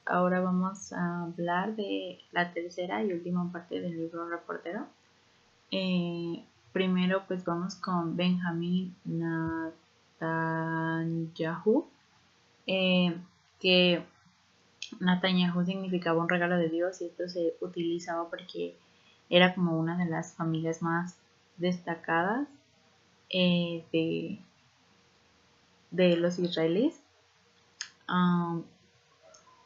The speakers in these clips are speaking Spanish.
ahora vamos a hablar de la tercera y última parte del libro Reportero. Primero pues vamos con Benjamin Netanyahu, que Netanyahu significaba un regalo de Dios, y esto se utilizaba porque era como una de las familias más destacadas de los israelíes.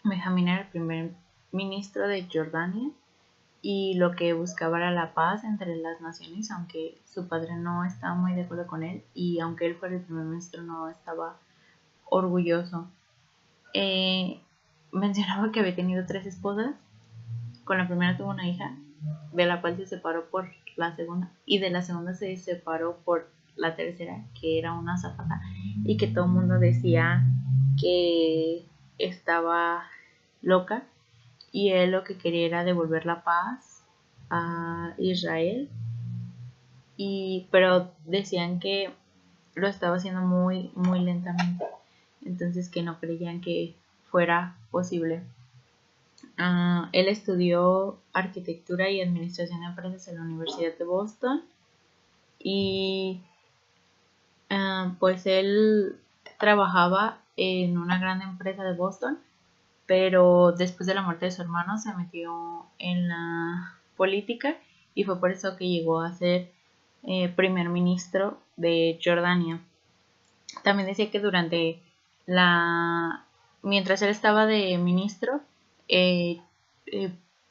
Benjamín era el primer ministro de Jordania y lo que buscaba era la paz entre las naciones, aunque su padre no estaba muy de acuerdo con él, y aunque él fuera el primer ministro no estaba orgulloso. Mencionaba que había tenido 3 esposas. Con la primera tuvo una hija, de la cual se separó por la segunda, y de la segunda se separó por la tercera, que era una azafata, y que todo el mundo decía que estaba loca, y él lo que quería era devolver la paz a Israel, pero decían que lo estaba haciendo muy, muy lentamente, entonces que no creían que fuera posible. Él estudió arquitectura y administración de empresas en la Universidad de Boston, y pues él trabajaba en una gran empresa de Boston, pero después de la muerte de su hermano se metió en la política, y fue por eso que llegó a ser primer ministro de Jordania. También decía que mientras él estaba de ministro,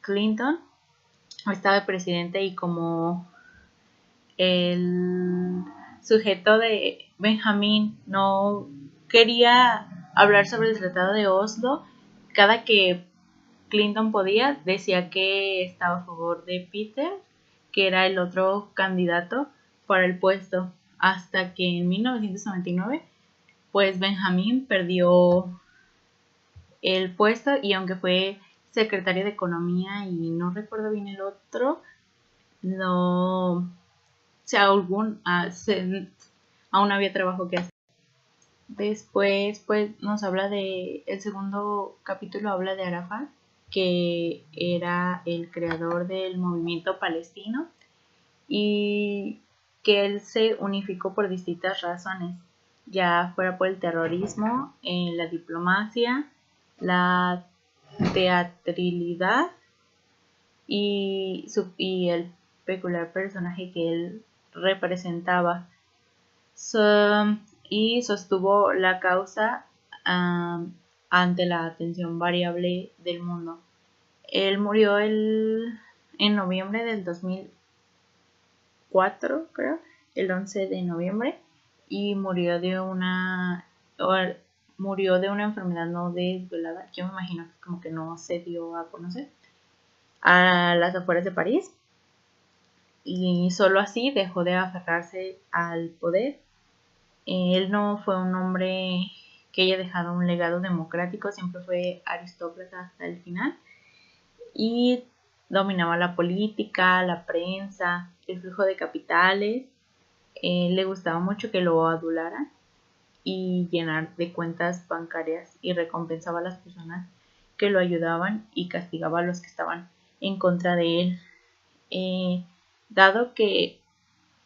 Clinton estaba de presidente, y como el sujeto de Benjamín no quería hablar sobre el Tratado de Oslo, cada que Clinton podía decía que estaba a favor de Peter, que era el otro candidato para el puesto, hasta que en 1999 pues Benjamín perdió el puesto, y aunque fue secretario de Economía y no recuerdo bien el otro, no, o sea, aún había trabajo que hacer. Después pues nos habla el segundo capítulo habla de Arafat, que era el creador del movimiento palestino, y que él se unificó por distintas razones, ya fuera por el terrorismo, la diplomacia, la teatralidad y el peculiar personaje que él representaba. Y sostuvo la causa ante la atención variable del mundo. Él murió en noviembre del 2004, creo, el 11 de noviembre, y murió de una enfermedad no desvelada. Yo me imagino que como que no se dio a conocer, a las afueras de París, y solo así dejó de aferrarse al poder. Él no fue un hombre que haya dejado un legado democrático, siempre fue aristócrata hasta el final, y dominaba la política, la prensa, el flujo de capitales. Le gustaba mucho que lo adularan y llenar de cuentas bancarias, y recompensaba a las personas que lo ayudaban y castigaba a los que estaban en contra de él. Dado que,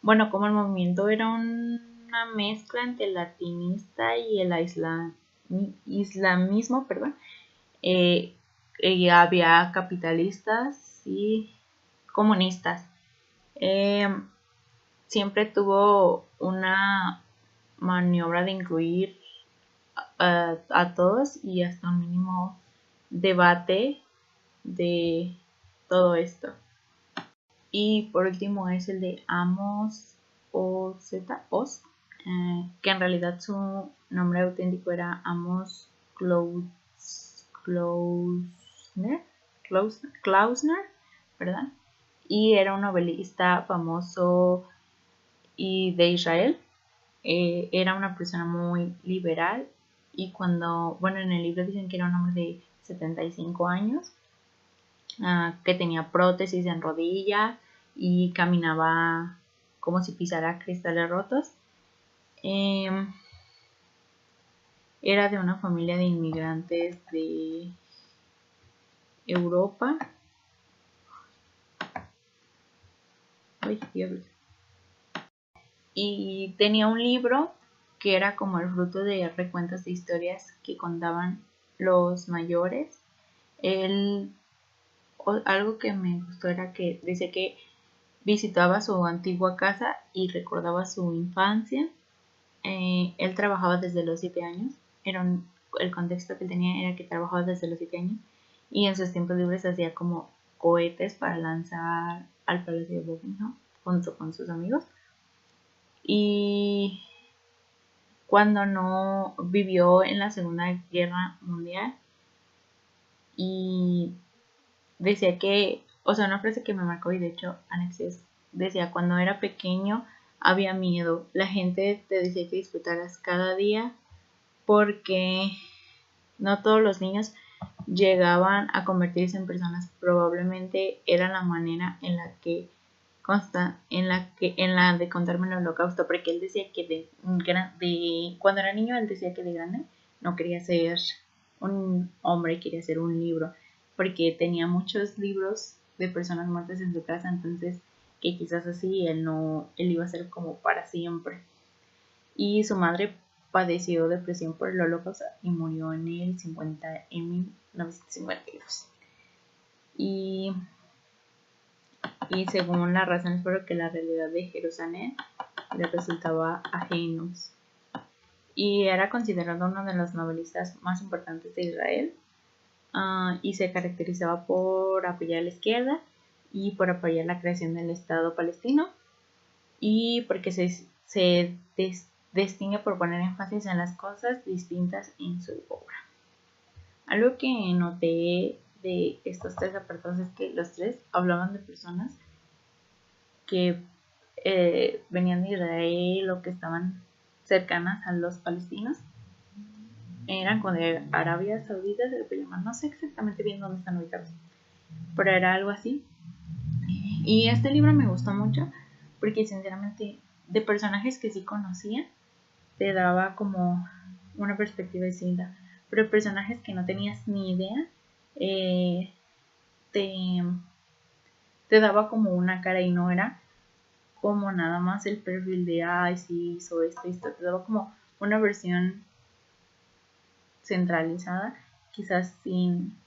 bueno, como el movimiento era una mezcla entre el latinista y el islamismo, había capitalistas y comunistas. Siempre tuvo una maniobra de incluir a todos, y hasta un mínimo debate de todo esto. Y por último es el de Amos Oz, que en realidad su nombre auténtico era Amos Klausner, ¿verdad? Y era un novelista famoso y de Israel. Era una persona muy liberal, y en el libro dicen que era un hombre de 75 años, que tenía prótesis en rodilla y caminaba como si pisara cristales rotos. Era de una familia de inmigrantes de Europa. Ay, diablos. Y tenía un libro que era como el fruto de recuentos de historias que contaban los mayores. Algo que me gustó era que dice que visitaba su antigua casa y recordaba su infancia. Él trabajaba desde los 7 años. El contexto que tenía era que trabajaba desde los 7 años y en sus tiempos libres hacía como cohetes para lanzar al Palacio de Buckingham junto con sus amigos. Y cuando no vivió en la Segunda Guerra Mundial y decía que, o sea, una frase que me marcó y de hecho Alexis decía, cuando era pequeño había miedo, la gente te decía que disfrutaras cada día porque no todos los niños llegaban a convertirse en personas, probablemente era la manera en la que en la de contarme el holocausto, porque él decía que cuando era niño él decía que de grande no quería ser un hombre, quería ser un libro, porque tenía muchos libros de personas muertas en su casa, entonces que quizás así él iba a ser como para siempre. Y su madre padeció depresión por el holocausto y murió en 1952. Y según las razones por que la realidad de Jerusalén le resultaba ajenos. Y era considerado uno de los novelistas más importantes de Israel. Y se caracterizaba por apoyar a la izquierda y por apoyar la creación del Estado palestino y porque se distingue por poner énfasis en las cosas distintas en su obra. Algo que noté de estos tres apartados es que los tres hablaban de personas que venían de Israel o que estaban cercanas a los palestinos. Eran con Arabia Saudita, se le puede llamar, no sé exactamente bien dónde están ubicados, pero era algo así. Y este libro me gustó mucho porque sinceramente de personajes que sí conocía te daba como una perspectiva distinta, pero personajes que no tenías ni idea te daba como una cara y no era como nada más el perfil de ay, sí hizo esto, te daba como una versión centralizada, quizás sin,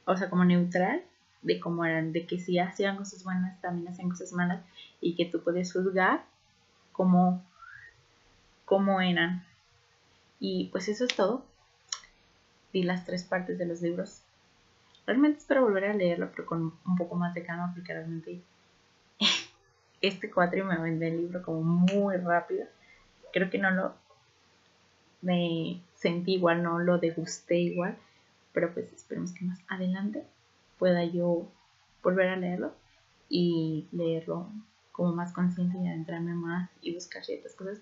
o sea, como neutral de cómo eran, de que si hacían cosas buenas, también hacían cosas malas y que tú puedes juzgar cómo eran. Y pues eso es todo. Di las tres partes de los libros. Realmente espero volver a leerlo, pero con un poco más de calma, porque realmente este cuatri me vende el libro como muy rápido. Creo que no lo me sentí igual, no lo degusté igual, pero pues esperemos que más adelante pueda yo volver a leerlo y leerlo como más consciente y adentrarme más y buscar ciertas cosas,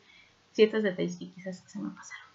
ciertos detalles que quizás se me pasaron.